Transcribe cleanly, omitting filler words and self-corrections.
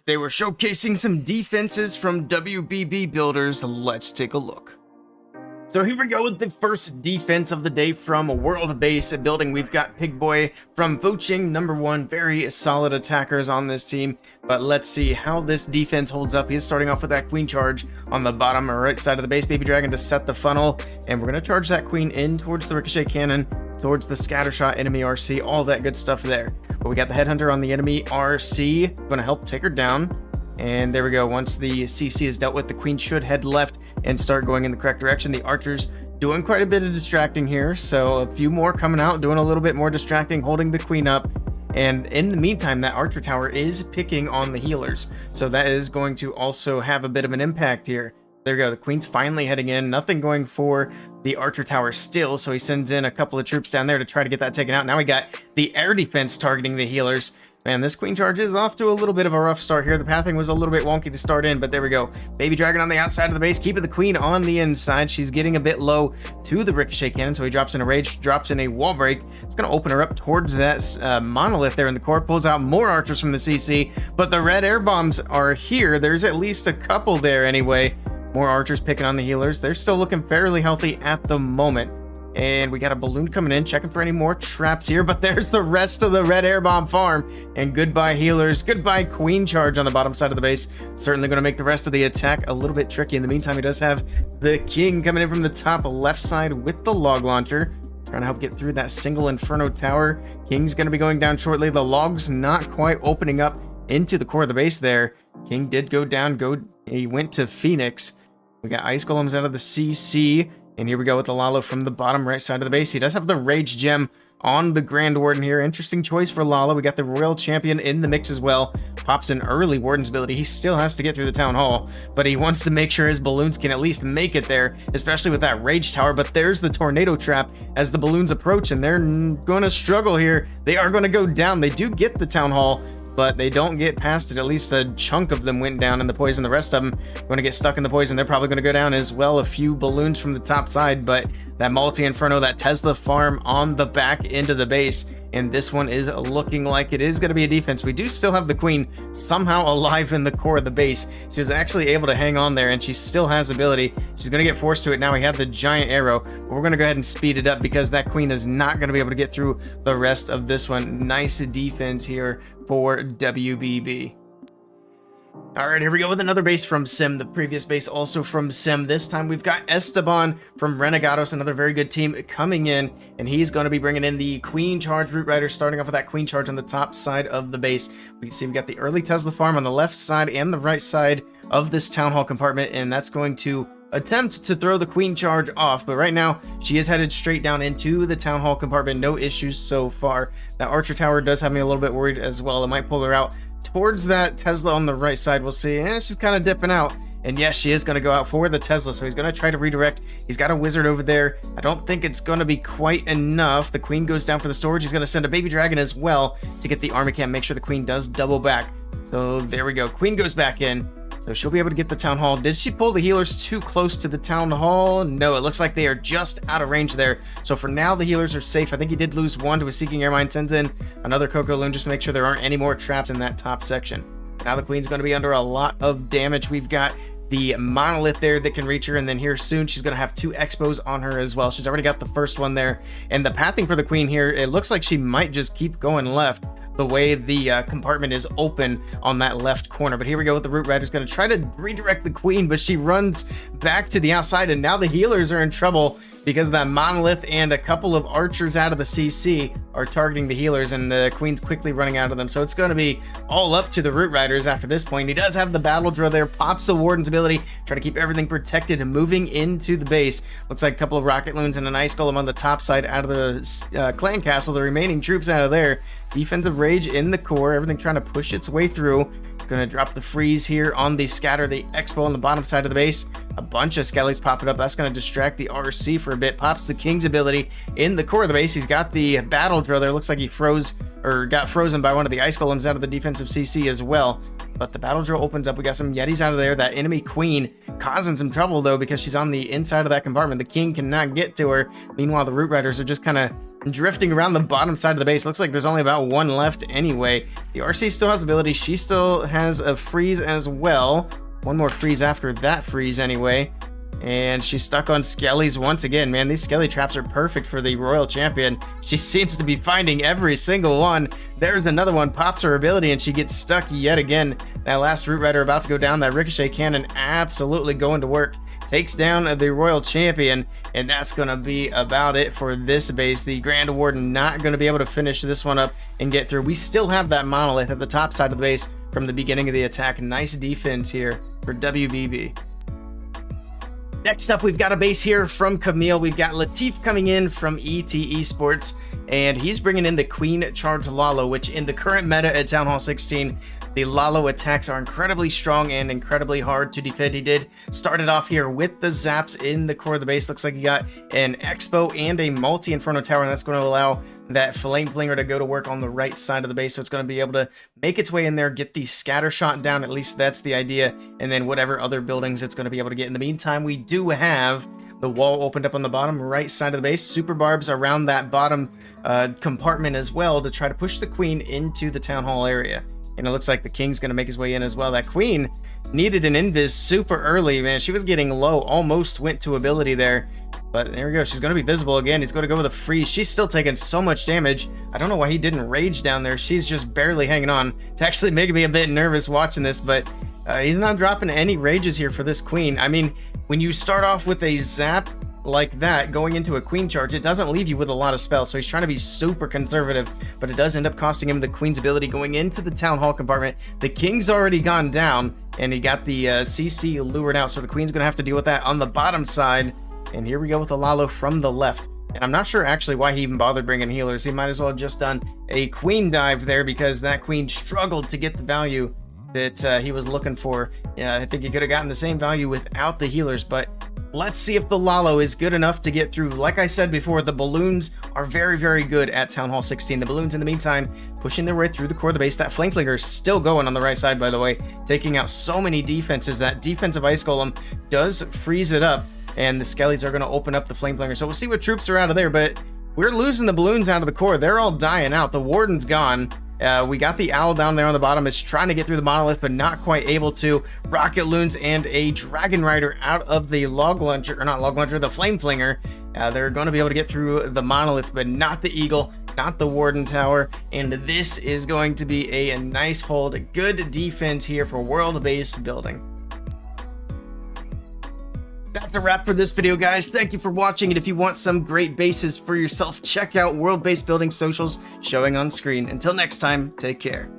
Today we're showcasing some defenses from WBB builders. Let's take a look. So here we go with the first defense of the day from World Base Building. We've got Pigboy from Voching, #1. Very solid attackers on this team. But let's see how this defense holds up. He's starting off with that queen charge on the bottom right side of the base. Baby Dragon to set the funnel. And we're going to charge that queen in towards the ricochet cannon, towards the scatter shot, enemy RC, all that good stuff there. But we got the headhunter on the enemy RC. Going to help take her down. And there we go. Once the CC is dealt with, the queen should head left and start going in the correct direction. The archers doing quite a bit of distracting here. So a few more coming out, doing a little bit more distracting, holding the queen up. And in the meantime, that archer tower is picking on the healers. So that is going to also have a bit of an impact here. There we go. The queen's finally heading in. Nothing going for the archer tower still. So he sends in a couple of troops down there to try to get that taken out. Now we got the air defense targeting the healers. Man, this queen charge is off to a little bit of a rough start here. The pathing was a little bit wonky to start in, but there we go. Baby Dragon on the outside of the base, keeping the queen on the inside. She's getting a bit low to the ricochet cannon, so he drops in a rage, drops in a wall break. It's going to open her up towards that monolith there in the core, pulls out more archers from the CC, but the red air bombs are here. There's at least a couple there anyway. More archers picking on the healers. They're still looking fairly healthy at the moment. And we got a balloon coming in, checking for any more traps here, but there's the rest of the red air bomb farm. And goodbye healers, goodbye queen charge on the bottom side of the base. Certainly going to make the rest of the attack a little bit tricky. In the meantime, he does have the king coming in from the top left side with the log launcher, trying to help get through that single inferno tower. King's going to be going down shortly. The log's not quite opening up into the core of the base there. King did go down, he went to Phoenix. We got ice golems out of the CC. And here we go with the Lalo from the bottom right side of the base. He does have the Rage Gem on the Grand Warden here. Interesting choice for Lalo. We got the Royal Champion in the mix as well. Pops an early Warden's ability. He still has to get through the Town Hall, but he wants to make sure his balloons can at least make it there, especially with that Rage Tower. But there's the Tornado Trap as the balloons approach, and they're going to struggle here. They are going to go down. They do get the Town Hall, but they don't get past it. At least a chunk of them went down in the poison. The rest of them going to get stuck in the poison. They're probably going to go down as well. A few balloons from the top side, but that multi-inferno, that Tesla farm on the back end of the base. And this one is looking like it is going to be a defense. We do still have the queen somehow alive in the core of the base. She was actually able to hang on there, and she still has ability. She's going to get forced to it now. We have the giant arrow, but we're going to go ahead and speed it up because that queen is not going to be able to get through the rest of this one. Nice defense here for WBB. Alright, here we go with another base from Sim. The previous base also from Sim. This time we've got Esteban from Renegados, another very good team coming in, and he's going to be bringing in the Queen Charge Root Rider, starting off with that Queen Charge on the top side of the base. We can see we got the early Tesla farm on the left side and the right side of this Town Hall compartment, and that's going to attempt to throw the Queen Charge off, but right now she is headed straight down into the Town Hall compartment. No issues so far. That Archer Tower does have me a little bit worried as well. It might pull her out towards that Tesla on the right side. We'll see. She's kind of dipping out. And yes, she is going to go out for the Tesla, so he's going to try to redirect. He's got a wizard over there. I don't think it's going to be quite enough. The queen goes down for the storage. He's going to send a baby dragon as well to get the army camp. Make sure the queen does double back. So there we go. Queen goes back in. So she'll be able to get the Town Hall. Did she pull the healers too close to the Town Hall? No, it looks like they are just out of range there. So for now, the healers are safe. I think he did lose one to a Seeking Airmine. Sends in another Coco Loon just to make sure there aren't any more traps in that top section. Now the queen's going to be under a lot of damage. We've got the monolith there that can reach her, and then here soon she's going to have 2 expos on her as well. She's already got the first one there. And the pathing for the queen here, it looks like she might just keep going left the way the compartment is open on that left corner. But here we go with the Root Rider's going to try to redirect the queen, but she runs back to the outside, and now the healers are in trouble because that monolith and a couple of archers out of the CC are targeting the healers, and the queen's quickly running out of them. So it's going to be all up to the Root Riders after this point. He does have the battle drill there, pops the warden's ability, try to keep everything protected and moving into the base. Looks like a couple of rocket loons and an ice golem on the top side out of the clan castle. The remaining troops out of there. Defensive rage in the core, everything trying to push its way through. It's going to drop the freeze here on the scatter, the expo on the bottom side of the base. A bunch of skellies popping up. That's going to distract the RC for a bit. Pops the king's ability in the core of the base. He's got the battle drill there. Looks like he froze or got frozen by one of the ice golems out of the defensive CC as well. But the battle drill opens up. We got some Yetis out of there. That enemy queen causing some trouble though because she's on the inside of that compartment. The king cannot get to her. Meanwhile, the Root Riders are just kind of drifting around the bottom side of the base. Looks like there's only about one left anyway. The RC still has ability. She still has a freeze as well. One more freeze after that freeze anyway. And she's stuck on Skellies once again. Man, these Skelly traps are perfect for the Royal Champion. She seems to be finding every single one. There's another one, pops her ability, and she gets stuck yet again. That last Root Rider about to go down. That Ricochet Cannon absolutely going to work. Takes down the Royal Champion, and that's going to be about it for this base. The Grand Warden not going to be able to finish this one up and get through. We still have that Monolith at the top side of the base from the beginning of the attack. Nice defense here for WBB. Next up, we've got a base here from Kamil. We've got Latif coming in from ET Esports, and he's bringing in the Queen Charge Lalo, which in the current meta at Town Hall 16, the Lalo attacks are incredibly strong and incredibly hard to defend. He did start it off here with the zaps in the core of the base. Looks like he got an Expo and a multi-Inferno Tower, and that's going to allow that Flame Flinger to go to work on the right side of the base. So it's going to be able to make its way in there, get the scatter shot down. At least that's the idea. And then whatever other buildings it's going to be able to get. In the meantime, we do have the wall opened up on the bottom right side of the base. Super barbs around that bottom compartment as well to try to push the Queen into the Town Hall area. And it looks like the King's going to make his way in as well. That Queen needed an invis super early, man. She was getting low, almost went to ability there. But there we go. She's going to be visible again. He's going to go with a freeze. She's still taking so much damage. I don't know why he didn't rage down there. She's just barely hanging on. It's actually making me a bit nervous watching this, but he's not dropping any rages here for this Queen. I mean, when you start off with a zap like that going into a Queen charge, it doesn't leave you with a lot of spells, so he's trying to be super conservative, but it does end up costing him the Queen's ability going into the Town Hall compartment. The King's already gone down, and he got the CC lured out, so the Queen's gonna have to deal with that on the bottom side. And here we go with the Lalo from the left, and I'm not sure actually why he even bothered bringing healers. He might as well have just done a Queen dive there, because that Queen struggled to get the value that he was looking for. Yeah, I think he could have gotten the same value without the healers, but let's see if the Lalo is good enough to get through. Like I said before, the balloons are very, very good at Town Hall 16. The balloons, in the meantime, pushing their way through the core of the base. That Flame Flinger is still going on the right side, by the way, taking out so many defenses. That defensive Ice Golem does freeze it up, and the Skellies are going to open up the Flame Flinger. So we'll see what troops are out of there, but we're losing the balloons out of the core. They're all dying out. The Warden's gone. We got the Owl down there on the bottom. Is trying to get through the Monolith, but not quite able to. Rocket Loons and a Dragon Rider out of the Log Launcher, or not Log Launcher, the Flame Flinger. They're going to be able to get through the Monolith, but not the Eagle, not the Warden Tower. And this is going to be a nice hold. Good defense here for World Base Building. That's a wrap for this video, guys. Thank you for watching, and if you want some great bases for yourself, check out World Base Building socials showing on screen. Until next time, take care.